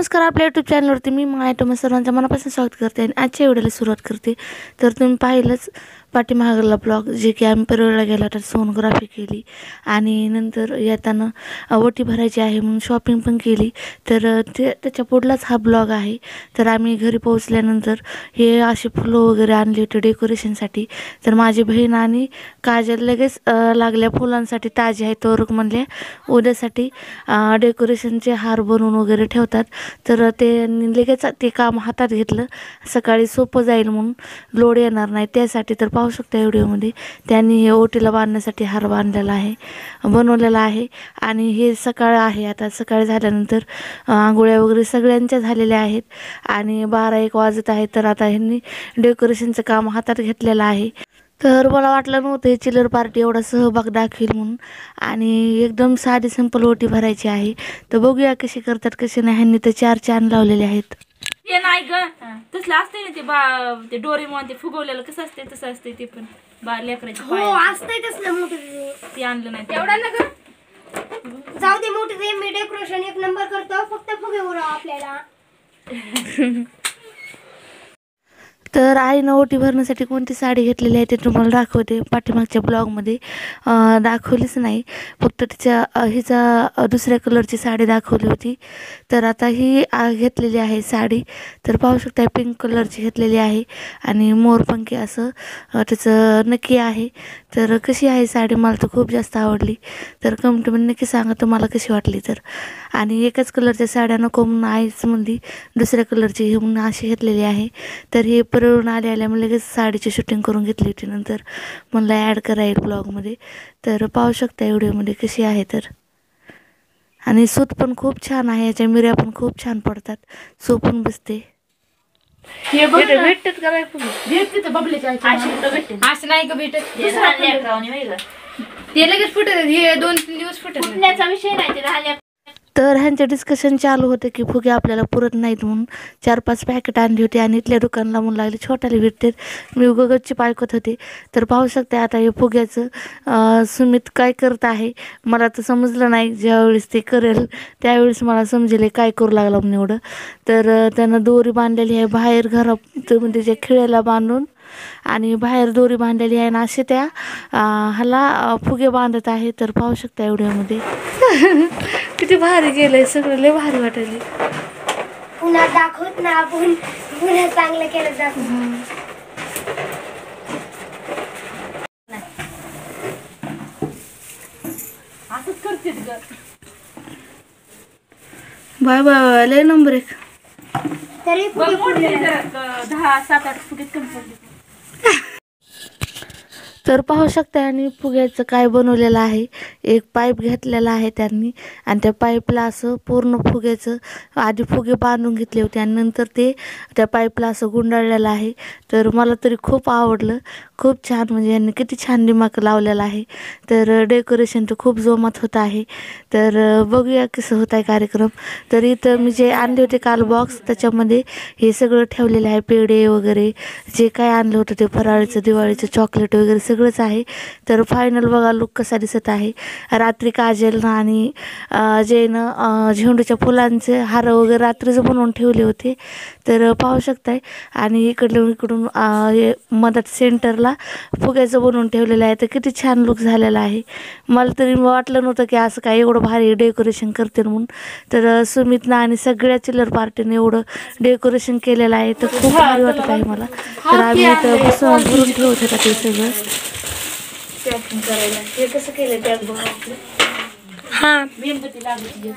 नमस्कार, आपल्या यूट्यूब चॅनलवरती मी माया तुम्हा सर्वांचं मनापासून स्वागत करते आणि आजच्या व्हिडिओला सुरुवात करते. तर तुम्ही पाहिलंच पाठीमागला ब्लॉग, जे की आम्ही परळला गेला तर सोनोग्राफी केली आणि नंतर येताना ओटी भरायची आहे म्हणून शॉपिंग पण केली. तर त्याच्या पुढलाच हा ब्लॉग आहे. तर आम्ही घरी पोहोचल्यानंतर हे असे फुलं वगैरे आणले होते डेकोरेशनसाठी. तर माझी बहीण आणि काजल लगेच लागल्या फुलांसाठी ताजी आहे तर म्हणल्या उद्यासाठी डेकोरेशनचे हार बनवून वगैरे ठेवतात. तर ते लगेच ते काम हातात घेतलं, सकाळी सोपं जाईल म्हणून, लोड येणार नाही त्यासाठी. तर पाहू शकता व्हिडिओमध्ये त्यांनी हे ओटीला बांधण्यासाठी हार बांधलेला आहे, बनवलेला आहे. आणि हे सकाळ आहे, आता सकाळी झाल्यानंतर आंघोळ्या वगैरे सगळ्यांच्या झालेल्या आहेत आणि 12-1 वाजत आहे. तर आता ह्यांनी डेकोरेशनचं काम हातात घेतलेलं आहे. तर मला वाटलं नव्हतं हे चिल्लर पार्टी एवढा सहभाग दाखवेल म्हणून. आणि एकदम साधी सिंपल ओटी भरायची आहे. तर बघूया कशी करतात कसे नाही. ह्यांनी तर 4 चान लावलेले आहेत. हे नाही ग, तसलं असते ना ते डोरेमॉन ते फुगवलेलं कसं असते तसं असते ते पण लेकराची हो असतंय तसलं मोठं. ते आणलं नाही एवढा ना ग, जाऊ दे मोठे ते मी डेकोरेशन 1 नंबर करतो, फक्त फुगे उडव आपल्याला. तर आईनं ओटी भरण्यासाठी कोणती साडी घेतलेली आहे ते तुम्हाला दाखवते. पाठीमागच्या ब्लॉगमध्ये दाखवलीच नाही, फक्त तिच्या हिचा दुसऱ्या कलरची साडी दाखवली होती. तर आता ही घेतलेली आहे साडी. तर पाहू शकता पिंक कलरची घेतलेली आहे आणि मोरपंखी असं त्याचं नक्की आहे. तर कशी आहे साडी, मला तर खूप जास्त आवडली. तर कमेंटमध्ये नक्की सांगा तुम्हाला कशी वाटली. तर आणि एकाच कलरच्या साड्या नको म्हणून आईच म्हणली दुसऱ्या कलरची हे म्हणून अशी घेतलेली आहे. तर हे परळून आल्या मग लगेच साडीची शूटिंग करून घेतली होती. नंतर मला ॲड करायला ब्लॉगमध्ये. तर पाहू शकता व्हिडिओमध्ये कशी आहे. तर आणि सूत पण खूप छान आहे, याच्या मिऱ्या पण खूप छान पडतात, सो पण बसते. हे भेटतात का नाही असं नाही का भेटत, ते लगेच फुटत, हे 2-3 दिवस फुटण्याचा विषय नाही. ते तर ह्यांचं डिस्कशन चालू होतं की फुगे आपल्याला पुरत नाहीत म्हणून 4-5 पॅकेट आणली होती आणि इथल्या दुकानाला म्हणून लागले छोट्याला भेटते. मी उगगच्ची पायकत होते. तर पाहू शकते आता हे फुग्याचं सुमित काय करत आहे मला तर समजलं नाही. ज्यावेळेस ते करेल त्यावेळेस मला समजेल काय करू लागला म्हणून एवढं. तर त्यानं दोरी बांधलेली आहे बाहेर घरामध्ये जे खिळ्याला बांधून, आणि बाहेर दोरी बांधलेली आहे ना असे त्या ह्याला फुगे बांधत आहे. तर पाहू शकता व्हिडिओमध्ये किती भारी गेलंय सगळं, लय भारी वाटायले. पुन्हा दाखवत ना आपण, पुन्हा चांगलं केलं जात. असंच करते ग. बाय बाय, लय नंबर 1. तरी फुगे फुटले. 10-7-8 फुगे कमी पडले. तर पाहू शकता आणि फुग्याचं काय बनवलेलं आहे. एक पाईप घेतलेला आहे त्यांनी आणि त्या पाईपला असं पूर्ण फुग्याचं आधी फुगे बांधून घेतले होते आणि नंतर ते त्या पाईपला असं गुंडाळलेलं आहे. तर मला तरी खूप आवडलं, खूप छान. म्हणजे यांनी किती छान दिमाग लावलेला आहे. तर डेकोरेशन तर खूप जोमात होत आहे. तर बघूया कसं होत आहे कार्यक्रम. तर इथं मी जे आणले होते काल बॉक्स, त्याच्यामध्ये हे सगळं ठेवलेलं आहे, पेढे वगैरे जे काय आणलं होतं ते फराळीचं दिवाळीचं चॉकलेट वगैरे सगळंच आहे. तर फायनल बघा लुक कसा दिसत आहे. रात्री काजलनं आणि जयनं झेंडूच्या फुलांचे हार वगैरे रात्रीच बनवून ठेवले होते. तर पाहू शकताय. आणि इकडून मदत सेंटरला फुग्याचं बनवून ठेवलेलं आहे. तर किती छान लुक झालेला आहे. मला तरी वाटलं नव्हतं की असं काय एवढं भारी डेकोरेशन करते म्हणून. तर सुमितनं आणि सगळ्या चिल्लर पार्टीने एवढं डेकोरेशन केलेलं आहे. तर खूप भारी वाटत आहे मला. तर आम्ही इथं बसून भरून ठेवत होता ते सगळं पॅकिंग करायला. हे कसं केलं पॅक बघा. हा मेणबत्ती लागली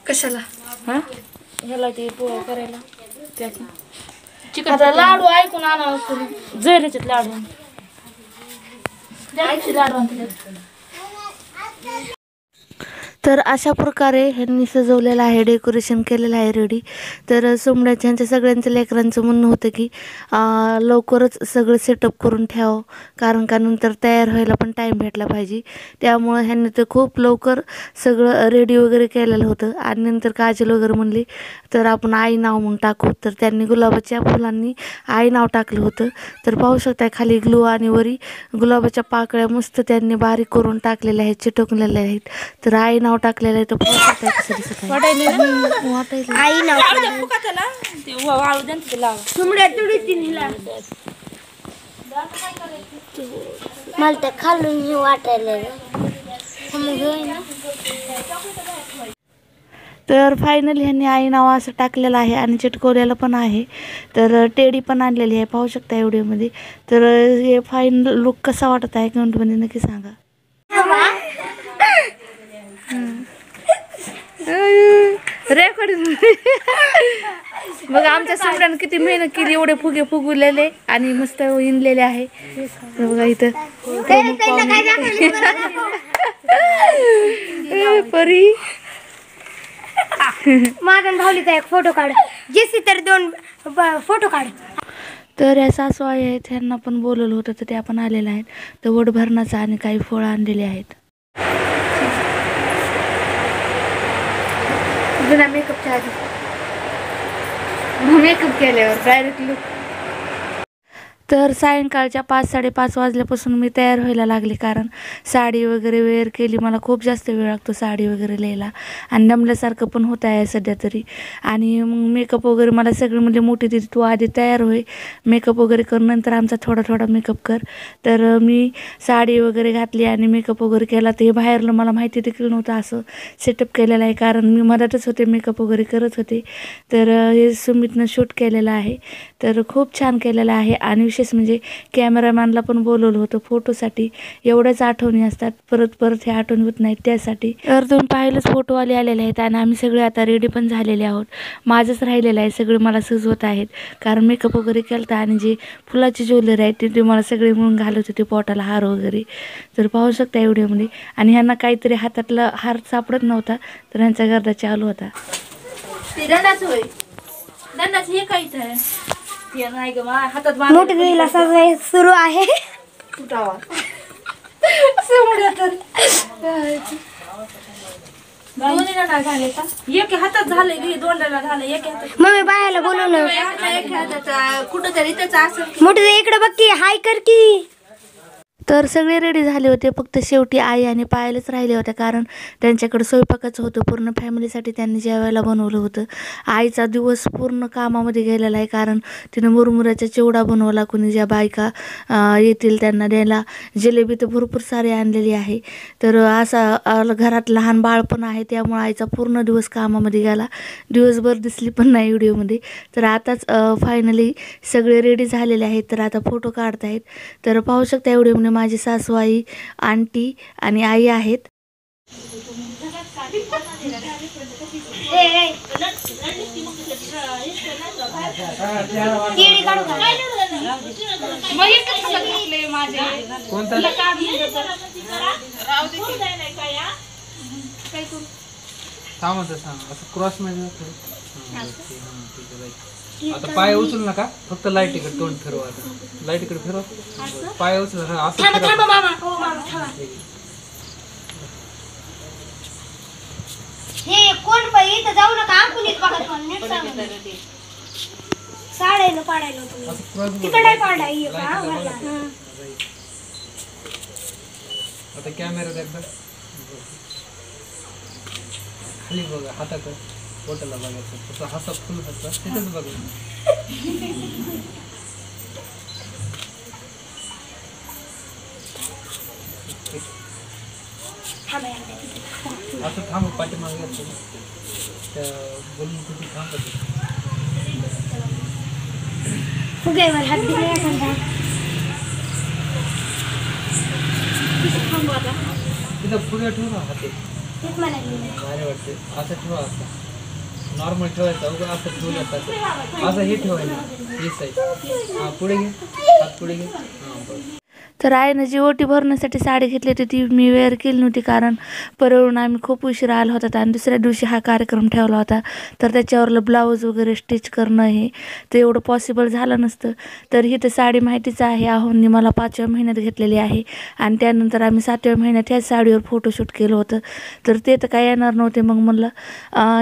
कशाला ह्याला ते पोळ्या करायला. चिकन लाडू ऐकून आणा, जैरीचे लाडू लाडू. तर अशा प्रकारे ह्यांनी सजवलेलं आहे, डेकोरेशन केलेलं आहे रेडी. तर सोमड्याच्या सगळ्यांचं लेकरांचं म्हणणं होतं की लवकरच सगळं सेटअप करून ठेवावं, कारण का नंतर तयार व्हायला पण टाईम भेटला पाहिजे. त्यामुळं ह्यांनी तर खूप लवकर सगळं रेडी वगैरे केलेलं होतं. आणि नंतर काजल वगैरे म्हणली तर आपण आई नाव म्हणून टाकू. तर त्यांनी गुलाबाच्या फुलांनी आई नाव टाकलं होतं. तर पाहू शकता खाली ग्लू आणि वरी गुलाबाच्या पाकळ्या मस्त त्यांनी बारीक करून टाकलेल्या आहेत, चिटकलेल्या आहेत. तर आई नाव टाकलेलं आहे. तो पाहू शकता कसं दिसत आहे. वाटायला आई नाव फुका त्याला ते वाळू द्या ना ते लावा. तुमड्या तुडी तिला मला तर खालून हे वाटायला तर फायनली ह्यांनी आई नाव असं टाकलेलं आहे आणि चिटकवलेलं पण आहे. तर टेडी पण आणलेली आहे पाहू शकता व्हिडिओमध्ये. तर हे फायनल लुक कसा वाटत आहे कमेंटमध्ये नक्की सांगा. रेकॉर्डिंग बघा आमच्या सुमड्यानं किती मेहनत केली. एवढे फुगे फुगवलेले आणि मस्त इंदलेले आहे. बघा इथं परी माझा भाऊलीचा एक फोटो काढ. जेसी तर 2 फोटो काढ. तर या सासू आई आहेत ह्यांना पण बोलवलं होतं तर त्या पण आलेल्या आहेत. तर वड भरणाचा आणि काही फळं आणलेली आहेत. बिना मेकअपच्या आधी मेकअप केल्यावर डायरेक्ट लुक. तर सायंकाळच्या 5-5:30 वाजल्यापासून मी तयार व्हायला लागले कारण साडी वगैरे वेअर केली. मला खूप जास्त वेळ लागतो साडी वगैरे लिहायला आणि दमल्यासारखं पण होत आहे सध्या तरी. आणि मग मेकअप वगैरे मला सगळी म्हणजे मोठी दिदी तू आधी तयार होय मेकअप वगैरे कर नंतर आमचा थोडा मेकअप कर. तर मी साडी वगैरे घातली आणि मेकअप वगैरे केला. तर हे बाहेरलं मला माहिती देखील नव्हतं असं सेटअप केलेलं आहे कारण मी मधातच होते मेकअप वगैरे करत होते. तर हे सुमितनं शूट केलेलं आहे. तर खूप छान केलेलं आहे आणि विशेष म्हणजे कॅमेरामॅनला पण बोलवलं होतं फोटोसाठी. एवढ्याच आठवणी असतात परत हे आठवण होत नाहीत त्यासाठी. तर तुम्ही पाहिलंच फोटोवाले आलेले आहेत आणि आम्ही सगळे आता रेडी पण झालेले आहोत. माझंच राहिलेलं आहे सगळे मला सजवत आहेत कारण मेकअप वगैरे केला आणि जे फुलाची ज्वेलरी आहे ते मला सगळे मिळून घालत होते पोटाला हार वगैरे. तर पाहू शकता व्हिडिओमध्ये. आणि ह्यांना काहीतरी हातातला हार सापडत नव्हता तर ह्यांचा गर्दा चालू होता. ते दंडाचं होय दंडाचं हे काहीच आहे ते नाही ग हातात मोठी दिदीला सजवाय सुरू आहे. एक हातात झाले की दोंडाला झालं एक हातात मम्मी बायाला बोलवलं. एक हातात कुठं तरी त्याचं असं. मोठी दिदी इकडे बघ की हाय कर की. तर सगळे रेडी झाले होते फक्त शेवटी आई आणि पायलच राहिले होते कारण त्यांच्याकडे स्वयंपाकाचं होतं. पूर्ण फॅमिलीसाठी त्यांनी जेवायला बनवलं होतं. आईचा दिवस पूर्ण कामामध्ये गेलेला आहे कारण तिनं मुरमुऱ्याचा चिवडा बनवला. कोणी ज्या बायका येतील त्यांना द्यायला. जिलेबी तर भरपूर सारी आणलेली आहे. तर असा घरात लहान बाळ पण आहे त्यामुळे आईचा पूर्ण दिवस कामामध्ये गेला. दिवसभर दिसली पण नाही व्हिडिओमध्ये. तर आताच फायनली सगळे रेडी झालेले आहेत. तर आता फोटो काढत आहेत. तर पाहू शकता व्हिडिओमध्ये माझी सासू आई आंटी आणि आई आहेत. क्रॉस मध्ये आता पाय उचलू नका फक्त लाईट इकडे तोंड फिरवा. लाईट इकडे फिरवा पाय उचल असं हे कोण बाई इथं जाऊ नका कुणीच बघत मला नीट सांग. साड्यानं पाडायला तुम्ही तिकडे पाडाय आता कॅमेरा एकदा खाली बघा हातात बोटाला बघायचं तसं हसा फुल हसा तिथेच बघा. असं थांब पाठीमागे त्या बोलून कुठे थांबत फुगेवर हात दिले तिथं फुगे ठेवा हाते तेच मला भारी वाटते. असं ठेवा असं नॉर्मल ठेवायचं अवघड असं ठेवलं असं असं हे ठेवायचं हे साईड. हां पुढे घे हात पुढे घे. हां बरं. तर आईनं जी ओटी भरण्यासाठी साडी घेतली होती ती मी वेअर केली नव्हती कारण परळून आम्ही खूप उशिरा आलो होता आणि दुसऱ्या दिवशी हा कार्यक्रम ठेवला होता. तर त्याच्यावरलं ब्लाऊज वगैरे स्टिच करणं हे तर एवढं पॉसिबल झालं नसतं. तर ही तर साडी माहितीच आहे आहोंनी मला 5व्या महिन्यात घेतलेली आहे आणि त्यानंतर आम्ही 7व्या महिन्यात ह्याच साडीवर फोटोशूट केलं होतं. तर ते तर काय येणार नव्हते. मग म्हणलं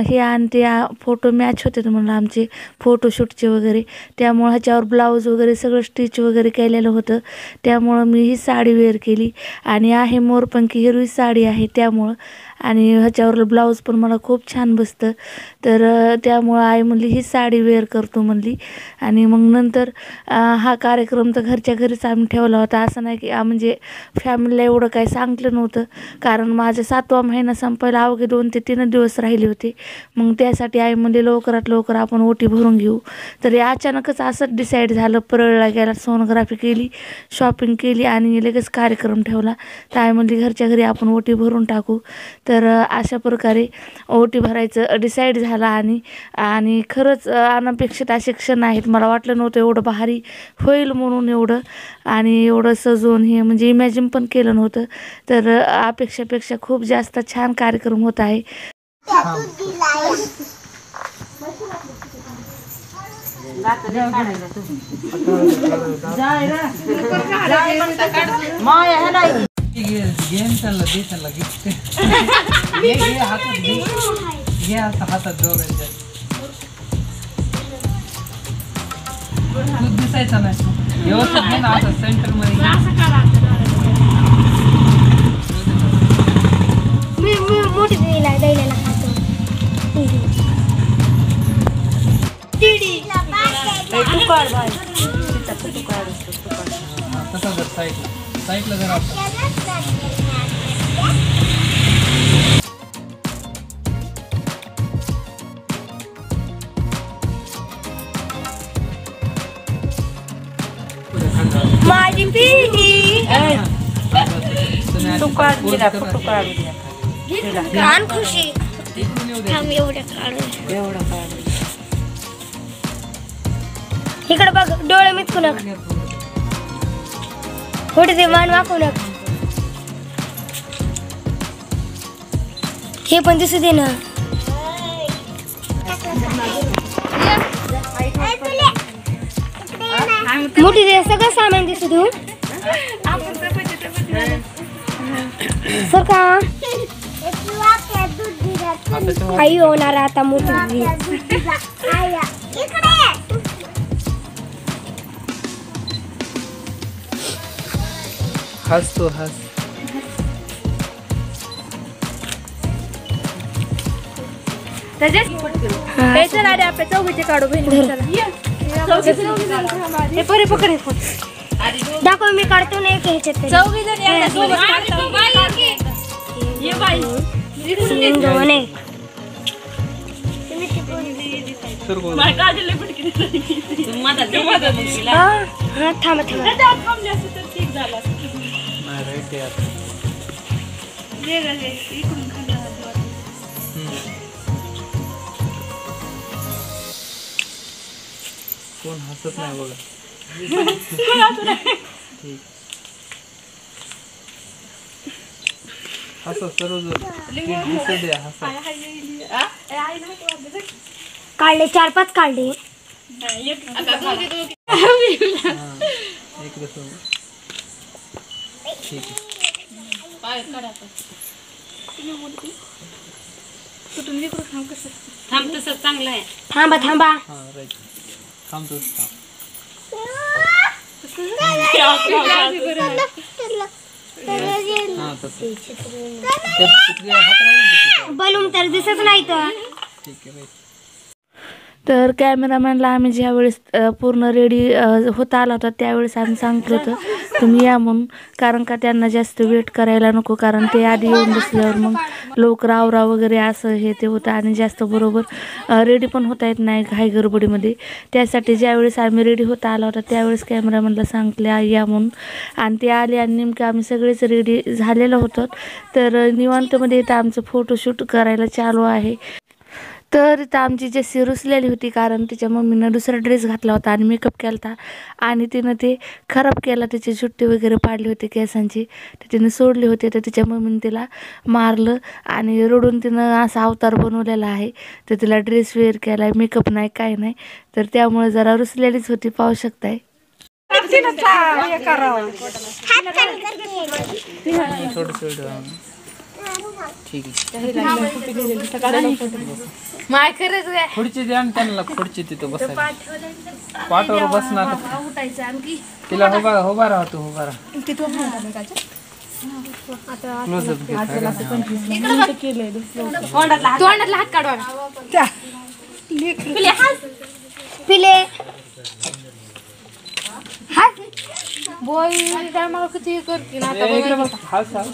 हे आणि ते फोटो मॅच होते तर म्हणलं आमचे फोटोशूटचे वगैरे. त्यामुळं ह्याच्यावर ब्लाऊज वगैरे सगळं स्टिच वगैरे केलेलं होतं. त्यामुळं मी ही साडी वेअर केली आणि आहे मोरपंखी हिरवी साडी आहे त्यामुळं. आणि ह्याच्यावर ब्लाऊज पण मला खूप छान बसतं. तर त्यामुळं आई म्हणली ही साडी वेअर करतो म्हणली. आणि मग नंतर हा कार्यक्रम तर घरच्या घरीच आम्ही ठेवला होता. असं नाही की म्हणजे फॅमिलीला एवढं काही सांगितलं नव्हतं, कारण माझा 7वा महिना संपायला अवघे 2 ते 3 दिवस राहिले होते. मग त्यासाठी आई म्हणली लवकरात लवकर आपण ओटी भरून घेऊ. तर हे अचानकच असंच डिसाईड झालं. परळला गेला, सोनोग्राफी केली, शॉपिंग केली आणि लगेच कार्यक्रम ठेवला. तर आई म्हणली घरच्या घरी आपण ओटी भरून टाकू. तर अशा प्रकारे ओटी भरायचं डिसाईड झाला. आणि खरंच अनपेक्षित असे क्षण आहेत. मला वाटलं नव्हतं एवढं भारी होईल म्हणून एवढं, आणि एवढं सजवून हे म्हणजे इमॅजिन पण केलं नव्हतं. तर अपेक्षापेक्षा खूप जास्त छान कार्यक्रम होत आहे. गेम चालला दे त्याला गिफ्ट घे हातात घे हातात दोघांच्या दूध दिसायचं नाही व्यवस्थित घे ना असं सेंटर मध्ये मी मोठी द्यायला खातो. तसा जर साईडला जर आपण माझी पिढी कान खुशी इकडे बघ, डोळे मिचकू नका, कुठे ते मान वाकू नका. हे पण दिसू दे ना. मोठी दे, सगळं सामान दिसू देऊ सर का आई होणार आता मोठी. हसतो हस आपल्या चौघीचे काढू दाखव, मी काढतो ना एक ह्याच्यात चौघी जण थांबा कोण हसत नाही बघा. ठीक हसत सर्व काढले, 4-5 काढले. थांब तसं चांगलं आहे. थांबा थांबतोच बनवून तर दिसत नाही तर. ठीक आहे. तर कॅमेरामॅनला आम्ही ज्यावेळेस पूर्ण रेडी होता आला होता त्यावेळेस आम्ही सांगितलं होतं तुम्ही या म्हणून, कारण का त्यांना जास्त वेट करायला नको, कारण ते आधी येऊन बसल्यावर मग लवकर आवरा वगैरे असं हे ते होतं आणि जास्त बरोबर रेडी पण होता येत नाही घाई गडबडीमध्ये. त्यासाठी ज्यावेळेस आम्ही रेडी होता आला होता त्यावेळेस कॅमेरामॅनला सांगितले या म्हणून, आणि ते आले आणि नेमकं आम्ही सगळेच रेडी झालेलो होतो. तर निवांतमध्ये इथं आमचं फोटोशूट करायला चालू आहे. तर इथं आमची जशी रुसलेली होती, कारण तिच्या मम्मीनं दुसरा ड्रेस घातला होता आणि मेकअप केला होता आणि तिनं ते खराब केला, तिची जुट्टी वगैरे पाडली होती केसांची, तर तिने सोडली होती. तर तिच्या मम्मीने तिला मारलं आणि रडून तिनं असा अवतार बनवलेला आहे. तर तिला ड्रेस वेअर केला आहे, मेकअप नाही काय नाही, तर त्यामुळे जरा रुसलेलीच होती, पाहू शकताय. खुर्ची द्या आणि त्यांना खुर्ची तिथं बसायला पाठावर बसणार तिला उभा राहा तू उभा राहा. क्लोजअप घे तोंडातला हात काढवा पिले हात पिले हात बोल काय मला किती करतील आता इकडे बघ हात सांग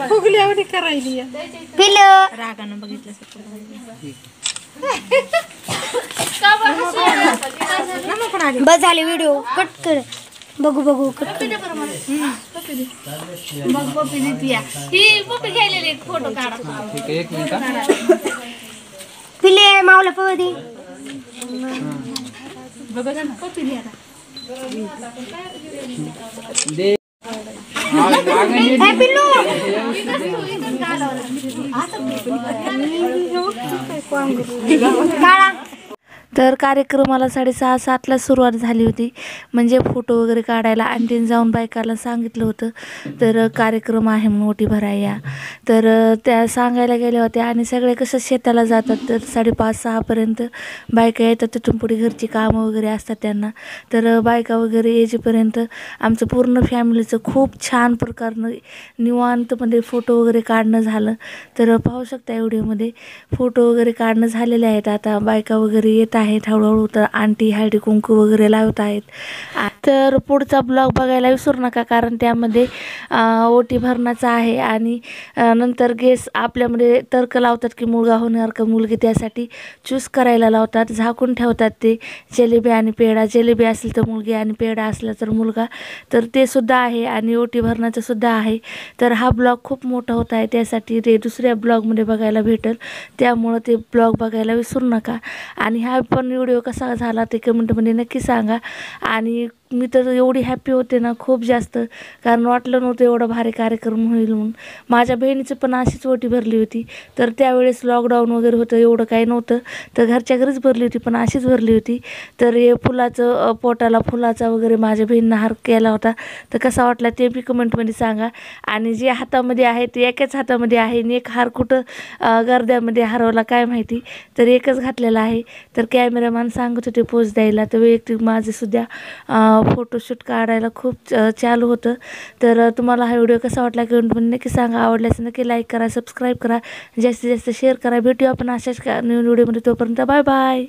फुगली एवढी करायली पिलं रागानं बघितलं बस झाले व्हिडिओ कट कर बघू कट कर मग पप्पी देते ही पप्पी घ्यायलेली फोटो काढा ठीक आहे 1 मिनिट पिले मावला पव दे बघा ना पप्पी द्या दे मागे हे पिल्लू काढा तर कार्यक्रमाला 6:30-7ला सुरुवात झाली होती. म्हणजे फोटो वगैरे काढायला आंटीने जाऊन बायकाला सांगितलं होतं तर कार्यक्रम आहे म्हणून ओटी भराया. तर त्या सांगायला गेल्या होत्या आणि सगळे कसं शेताला जातात तर 5:30-6पर्यंत बायका येतात. तिथून पुढे घरची कामं वगैरे असतात त्यांना. तर बायका वगैरे येईपर्यंत आमचं पूर्ण फॅमिलीचं खूप छान प्रकारनं निवांतमध्ये फोटो वगैरे काढणं झालं. तर पाहू शकता व्हिडिओमध्ये फोटो वगैरे काढणं झालेले आहेत. आता बायका वगैरे येत आहेत हळूहळू. तर आंटी हळदी कुंकू वगैरे लावत आहेत. तर पुढचा ब्लॉग बघायला विसरू नका कारण त्यामध्ये ओटी भरण्याचा आहे आणि नंतर गेस आपल्यामध्ये तर्क लावतात की मुलगा होणार का मुलगी त्यासाठी चूज करायला लावतात. झाकून ठेवतात ते जिलेबी आणि पेढा. जिलेबी असेल तर मुलगी आणि पेढा असला तर मुलगा. तर ते सुद्धा आहे आणि ओटी भरण्याचं सुद्धा आहे. तर हा ब्लॉग खूप मोठा होत आहे त्यासाठी ते दुसऱ्या ब्लॉगमध्ये बघायला भेटेल. त्यामुळं ते ब्लॉग बघायला विसरू नका. आणि हा पण व्हिडिओ कसा झाला ते कमेंटमध्ये नक्की सांगा. आणि मी तर एवढी हॅपी होते ना खूप जास्त कारण वाटलं नव्हतं एवढा भारी कार्यक्रम होईल म्हणून. माझ्या बहिणीचं पण अशीच ओटी भरली होती. तर त्यावेळेस लॉकडाऊन वगैरे होतं एवढं काही नव्हतं तर घरच्या घरीच भरली होती पण अशीच भरली होती. तर हे फुलाचं पोटाला फुलाचा वगैरे माझ्या बहिणीनं हार केला होता. तर कसा वाटला ते बी कमेंटमध्ये सांगा. आणि जे हातामध्ये आहे ते एकाच हातामध्ये आहे आणि एक हार कुठं गर्द्यामध्ये हरवला काय माहिती. तर एकच घातलेला आहे. तर कॅमेरामॅन सांगत होते पोज द्यायला. तर वैयक्तिक माझे सुद्धा फोटोशूट काढायला खूप चालू होतं. तर तुम्हाला हा व्हिडिओ कसा वाटला कमेंटमध्ये नक्की सांगा. आवडल्यास नक्की लाईक करा सबस्क्राईब करा जास्तीत जास्त शेअर करा. भेटूया आपण अशाच नवीन व्हिडिओमध्ये. तोपर्यंत बाय बाय.